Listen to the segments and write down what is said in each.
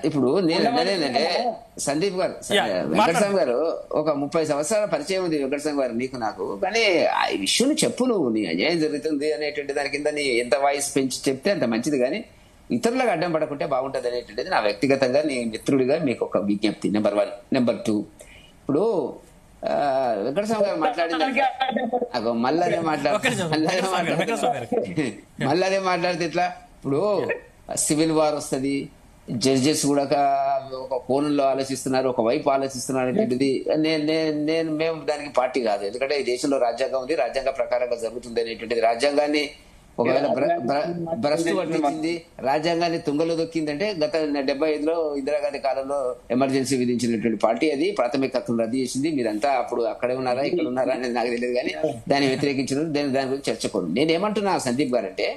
ఇప్పుడు నేను అన్నదేంటంటే సందీప్ గారు, వెంకటస్వామి గారు, ఒక 30 సంవత్సరాల పరిచయం ఉంది వెంకటస్వామి గారు నీకు నాకు. కానీ ఆ విషయం చెప్పు, నువ్వు నీ అన్యాయం జరుగుతుంది అనేటువంటి దాని కింద నీ ఎంత వాయిస్ పెంచి చెప్తే అంత మంచిది. కానీ ఇతరులకు అడ్డం పడకుంటే బాగుంటది అనేటువంటిది నా వ్యక్తిగతంగా నీ మిత్రుడిగా మీకు ఒక విజ్ఞప్తి. నెంబర్ 1. నెంబర్ 2, ఇప్పుడు వెంకటస్వామి గారు మాట్లాడింది మళ్ళీ మాట్లాడితే ఇట్లా. ఇప్పుడు సివిల్ వార్ వస్తుంది, జడ్జెస్ కూడా ఒక కోణంలో ఆలోచిస్తున్నారు, ఒక వైపు ఆలోచిస్తున్నారు అనేటువంటిది. మేము దానికి పార్టీ కాదు. ఎందుకంటే ఈ దేశంలో రాజ్యాంగం ఉంది, రాజ్యాంగ ప్రకారంగా జరుగుతుంది అనేటువంటిది. రాజ్యాంగాన్ని ఒకవేళ భ్రష్టు పట్టించింది, రాజ్యాంగాన్ని తుంగలో దొక్కిందంటే గత 75లో ఇందిరాగాంధీ కాలంలో ఎమర్జెన్సీ విధించినటువంటి పార్టీ అది ప్రాథమిక హక్కును రద్దు చేసింది. మీరంతా అప్పుడు అక్కడే ఉన్నారా ఇక్కడ ఉన్నారా అనేది నాకు తెలియదు. కానీ దాన్ని వ్యతిరేకించిన దాని గురించి చర్చకూడదు. నేనేమంటున్నా సందీప్ గారు అంటే,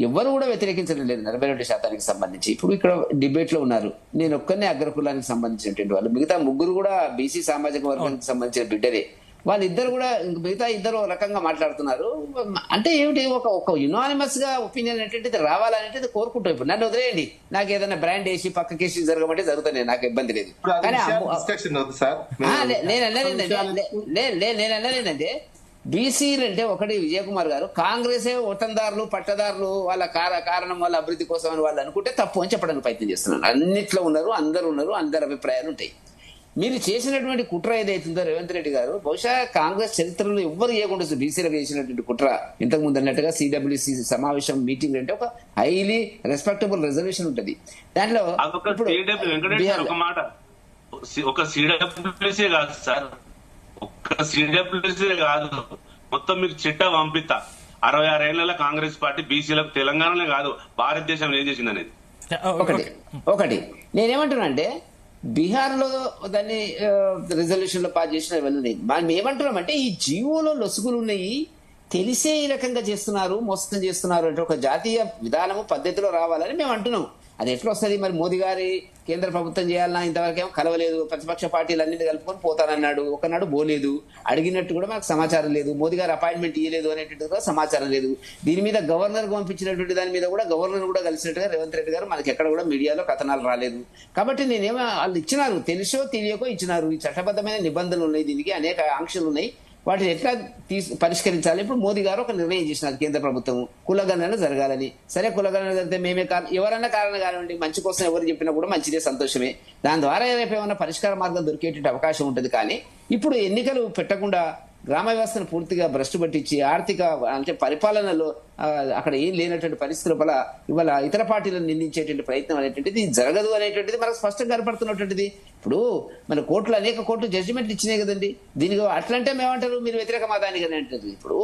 ఎవరు కూడా వ్యతిరేకించడం లేదు 42% సంబంధించి. ఇప్పుడు ఇక్కడ డిబేట్ లో ఉన్నారు, నేను ఒక్కనే అగ్రకులానికి సంబంధించినటువంటి వాళ్ళు, మిగతా ముగ్గురు కూడా బీసీ సామాజిక వర్గానికి సంబంధించిన బిడ్డలే. వాళ్ళిద్దరు కూడా మిగతా ఇద్దరు రకంగా మాట్లాడుతున్నారు. అంటే ఏమిటి, ఒక యునానిమస్ గా ఒపీనియన్ ఏంటంటే రావాలనేది కోరుకుంటాం. ఇప్పుడు నన్ను వదిలేయండి, నాకు ఏదైనా బ్రాండ్ వేసి పక్క కేసు జరగమంటే జరుగుతాయి, నాకు ఇబ్బంది లేదు. కానీ నేను అన్నదేంటంటే బీసీలు అంటే ఒకటి, విజయ్ కుమార్ గారు, కాంగ్రెసే ఒట్టందారులు పట్టదారులు వాళ్ళ కారణం వాళ్ళ అభివృద్ధి కోసం అని వాళ్ళు అనుకుంటే తప్పు అని చెప్పడానికి ప్రయత్నం చేస్తున్నాను. అన్నిట్లో ఉన్నారు, అందరు అభిప్రాయాలు ఉంటాయి. మీరు చేసినటువంటి కుట్ర ఏదైతుందో రేవంత్ రెడ్డి గారు, బహుశా కాంగ్రెస్ చరిత్రలో ఎవ్వరు చేయకుండా బీసీలకు చేసినటువంటి కుట్ర. ఇంతకు ముందు అన్నట్టుగా సిడబ్ల్యూసీ సమావేశం మీటింగ్ అంటే ఒక హైలీ రెస్పెక్టబుల్ రెజల్యూషన్ ఉంటుంది. దాంట్లో ఒక సిడబ్ల్యూసీ కాదు సార్, ఒక్క సిడబ్ల్యూసీ కాదు, మొత్తం మీకు చిట్టా పంపిస్తా. 66 ఏళ్ల కాంగ్రెస్ పార్టీ బీసీలకు తెలంగాణలో కాదు భారతదేశంలో ఏం చేసింది అనేది. ఒకటి నేనేమంటున్నా అంటే, బీహార్ లో దాన్ని రిజల్యూషన్ లో పాస్ చేసిన ఇవన్నీ మనం ఏమంటున్నామంటే, ఈ జీవోలో లొసుగులు ఉన్నాయి, తెలిసే ఈ రకంగా చేస్తున్నారు, మోసం చేస్తున్నారు అంటే ఒక జాతీయ విధానము పద్ధతిలో రావాలని మేము అంటున్నాం. అది ఎట్లా వస్తుంది మరి? మోదీ గారి కేంద్ర ప్రభుత్వం చేయాలన్నా ఇంతవరకేమో కలవలేదు, ప్రతిపక్ష పార్టీలు అన్నింటి కలుపుకొని పోతానన్నాడు, ఒకనాడు పోలేదు, అడిగినట్టు కూడా మనకు సమాచారం లేదు, మోదీ గారు అపాయింట్మెంట్ ఇవ్వలేదు అనేటువంటి కూడా సమాచారం లేదు. దీని మీద గవర్నర్ పంపించినటువంటి దాని మీద కూడా గవర్నర్ కూడా కలిసినట్టుగా రేవంత్ రెడ్డి గారు మనకి ఎక్కడ కూడా మీడియాలో కథనాలు రాలేదు. కాబట్టి నేనేమో వాళ్ళు ఇచ్చినారు, తెలుసో తెలియకో ఇచ్చినారు. ఈ చట్టబద్ధమైన నిబంధనలు ఉన్నాయి, దీనికి అనేక ఆంక్షలు ఉన్నాయి, వాటిని ఎట్లా పరిష్కరించాలి. ఇప్పుడు మోదీ గారు ఒక నిర్ణయం చేసినారు, కేంద్ర ప్రభుత్వం కులగణన జరగాలని. సరే, కులగణన జరిగితే మేమే ఎవరన్నా కారణం కానివ్వండి, మంచి కోసం ఎవరు చెప్పినా కూడా మంచిదే, సంతోషమే. దాని ద్వారా రేపు ఏమైనా పరిష్కార మార్గం దొరికేటువంటి అవకాశం ఉంటుంది. కానీ ఇప్పుడు ఎన్నికలు పెట్టకుండా గ్రామ వ్యవస్థను పూర్తిగా భ్రష్టు పట్టించి ఆర్థిక అంటే పరిపాలనలో అక్కడ ఏం లేనటువంటి పరిస్థితుల వల్ల ఇవాళ ఇతర పార్టీలను నిందించేటువంటి ప్రయత్నం అనేటువంటిది జరగదు అనేటువంటిది మనకు స్పష్టంగా కనపడుతున్నటువంటిది. ఇప్పుడు మన కోర్టులు అనేక కోర్టు జడ్జిమెంట్లు ఇచ్చినాయి కదండి. దీనికి అట్లంటే మేమంటారు మీరు వ్యతిరేక మతానికి అని అంటారు. ఇప్పుడు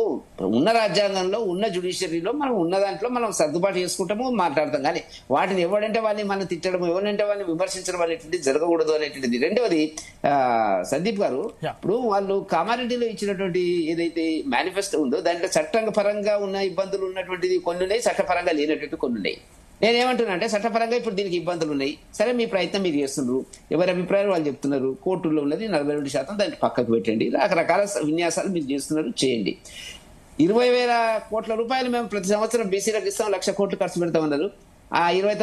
ఉన్న రాజ్యాంగంలో ఉన్న జ్యుడిషియరీలో మనం ఉన్న దాంట్లో మనం సర్దుబాటు చేసుకుంటాము, మాట్లాడతాం. కానీ వాటిని ఎవడంటే వాళ్ళని మనం తిట్టడం, ఎవరంటే వాళ్ళని విమర్శించడం అనేటువంటిది జరగకూడదు అనేటువంటిది. రెండవది సందీప్ గారు, ఇప్పుడు వాళ్ళు కామారెడ్డిలో ఇచ్చినటువంటి ఏదైతే మేనిఫెస్టో ఉందో దాంట్లో చట్టపరంగా ఉన్న ఇబ్బందులు ఉన్నటువంటిది కొన్ని ఉన్నాయి, చట్టపరంగా లేనటువంటి కొన్ని ఉన్నాయి. నేనేమంటున్నా అంటే, చట్టపరంగా ఇప్పుడు దీనికి ఇబ్బందులు ఉన్నాయి, సరే మీ ప్రయత్నం మీరు చేస్తున్నారు, ఎవరి అభిప్రాయాలు వాళ్ళు చెప్తున్నారు. కోర్టుల్లో ఉన్నది 42%, దానికి పక్కకు పెట్టండి. రకరకాల విన్యాసాలు మీరు చేస్తున్నారు, చేయండి. 20,000 కోట్ల రూపాయలు మేము ప్రతి సంవత్సరం బీసీలకు ఇస్తాం, 1,00,000 కోట్లు ఖర్చు పెడతామన్నారు. ఆ 29